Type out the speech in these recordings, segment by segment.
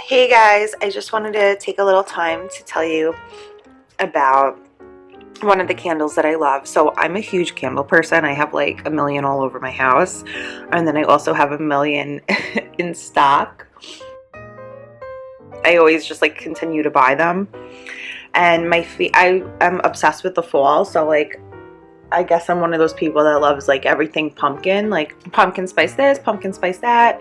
Hey guys, I just wanted to take a little time to tell you about one of the candles that I love. So I'm a huge candle person. I have like a million all over my house, and then I also have a million in stock. I always just like continue to buy them. And I am obsessed with the fall, so like I guess I'm one of those people that loves like everything pumpkin, like pumpkin spice this, pumpkin spice that.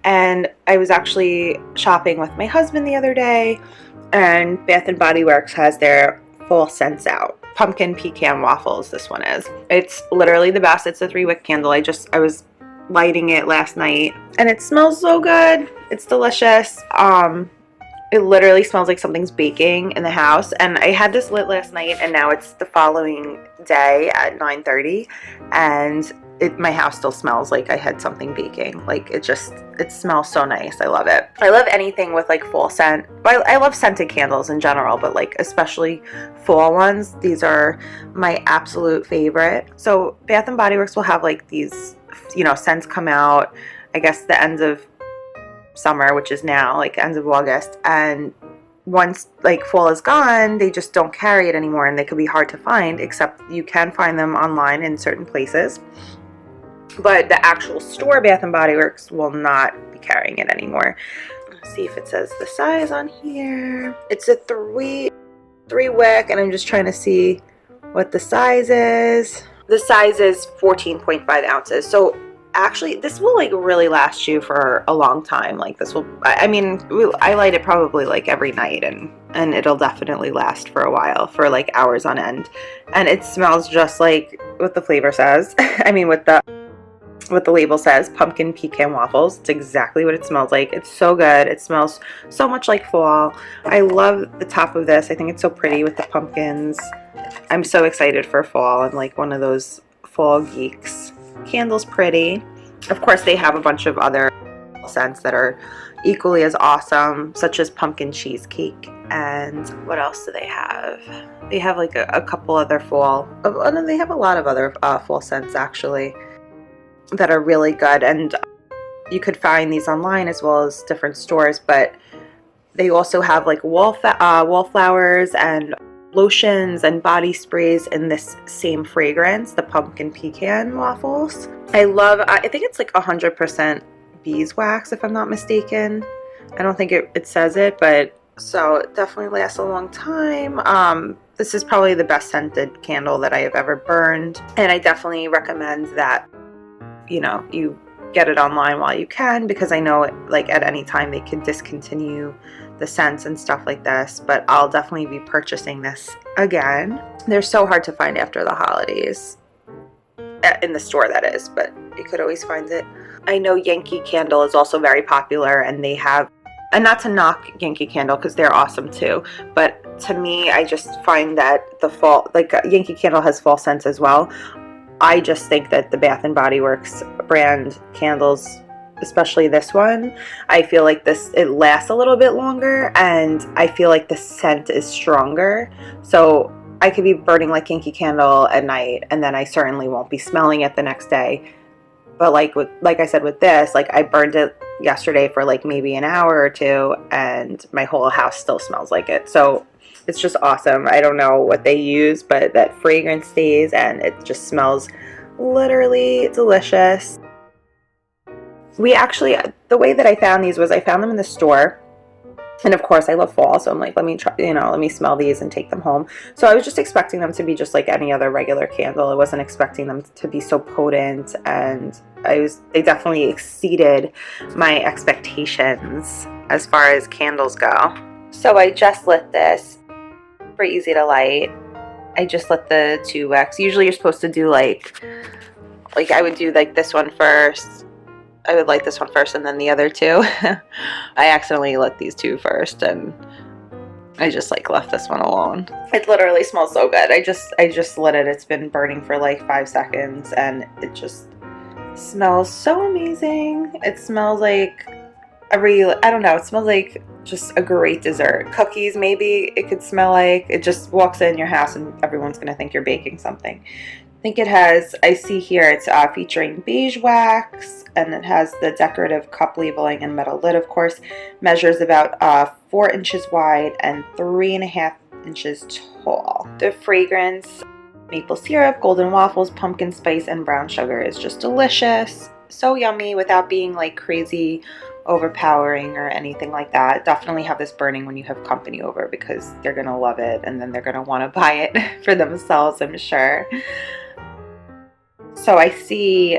And I was actually shopping with my husband the other day, and Bath and Body Works has their fall scents out. Pumpkin pecan waffles, this one is. It's literally the best. It's a 3-wick candle. I was lighting it last night and it smells so good. It's delicious. It literally smells like something's baking in the house, and I had this lit last night and now it's the following day at 9:30 and my house still smells like I had something baking. Like it smells so nice. I love it. I love anything with like fall scent. I love scented candles in general, but like especially fall ones. These are my absolute favorite. So Bath and Body Works will have like these, scents come out, I guess the end of summer, which is now like ends of August, and once like fall is gone, they just don't carry it anymore, and they could be hard to find, except you can find them online in certain places. But the actual store Bath and Body Works will not be carrying it anymore. Let's see if it says the size on here. It's a three wick, and I'm just trying to see what the size is. The size is 14.5 ounces. So actually this will like really last you for a long time. Like this will, I light it probably like every night, and it'll definitely last for a while, for like hours on end. And it smells just like what the flavor says. What the label says, pumpkin pecan waffles. It's exactly what it smells like. It's so good. It smells so much like fall. I love the top of this. I think it's so pretty with the pumpkins. I'm so excited for fall. I'm like one of those fall geeks. Candle's pretty. Of course, they have a bunch of other scents that are equally as awesome, such as pumpkin cheesecake. And what else do they have? They have like a couple other fall. Oh, no, they have a lot of other fall scents actually that are really good. And you could find these online as well as different stores. But they also have like wallflowers and lotions and body sprays in this same fragrance, the pumpkin pecan waffles. I think it's like 100% beeswax if I'm not mistaken. I don't think it says it, but so it definitely lasts a long time. This is probably the best scented candle that I have ever burned, and I definitely recommend that you get it online while you can, because I know like at any time they could discontinue the scents and stuff like this. But I'll definitely be purchasing this again. They're so hard to find after the holidays in the store, that is, but you could always find it. I know Yankee Candle is also very popular, and they have, and not to knock Yankee Candle because they're awesome too, but to me I just find that the fall, like Yankee Candle has fall scents as well. I just think that the Bath and Body Works brand candles, especially this one, I feel like it lasts a little bit longer, and I feel like the scent is stronger. So I could be burning like Yankee Candle at night, and then I certainly won't be smelling it the next day. But like I said with this, like I burned it yesterday for like maybe an hour or two, and my whole house still smells like it. So it's just awesome. I don't know what they use, but that fragrance stays, and it just smells literally delicious. The way that I found these was I found them in the store, and of course I love fall, so I'm like, let me try, let me smell these and take them home. So I was just expecting them to be just like any other regular candle. I wasn't expecting them to be so potent, and they definitely exceeded my expectations as far as candles go. So I just lit this. Super easy to light. I just lit the 2 wicks. Usually you're supposed to do like I would do like this one first. I would light this one first and then the other 2. I accidentally lit these 2 first, and I just like left this one alone. It literally smells so good. I just lit it. It's been burning for like 5 seconds, and it just smells so amazing. It smells like I don't know, it smells like just a great dessert. Cookies, maybe it could smell like. It just walks in your house and everyone's gonna think you're baking something. I think it has, I see here it's featuring beige wax, and it has the decorative cup labeling and metal lid, of course. Measures about 4 inches wide and 3.5 inches tall. The fragrance, maple syrup, golden waffles, pumpkin spice, and brown sugar is just delicious. So yummy without being like crazy overpowering or anything like that. Definitely have this burning when you have company over because they're gonna love it and then they're gonna want to buy it for themselves, I'm sure. So I see,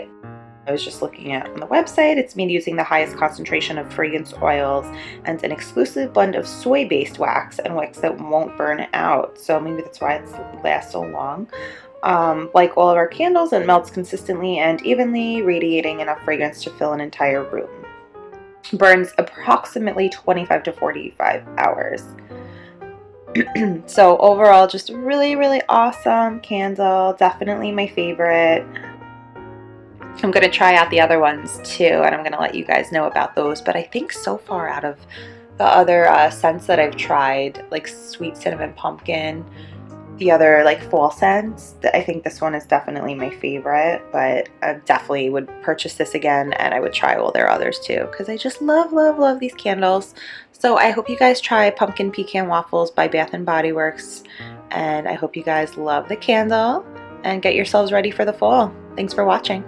I was just looking at on the website, it's made using the highest concentration of fragrance oils and an exclusive blend of soy-based wax and wicks that won't burn out. So maybe that's why it lasts so long. Like all of our candles, it melts consistently and evenly, radiating enough fragrance to fill an entire room. Burns approximately 25 to 45 hours. So overall, just really, really awesome candle. Definitely my favorite. I'm going to try out the other ones too, and I'm going to let you guys know about those. But I think so far out of the other scents that I've tried, like sweet cinnamon pumpkin, the other like fall scents, I think this one is definitely my favorite. But I definitely would purchase this again, and I would try all their others too because I just love, love, love these candles. So I hope you guys try Pumpkin Pecan Waffles by Bath & Body Works, and I hope you guys love the candle and get yourselves ready for the fall. Thanks for watching.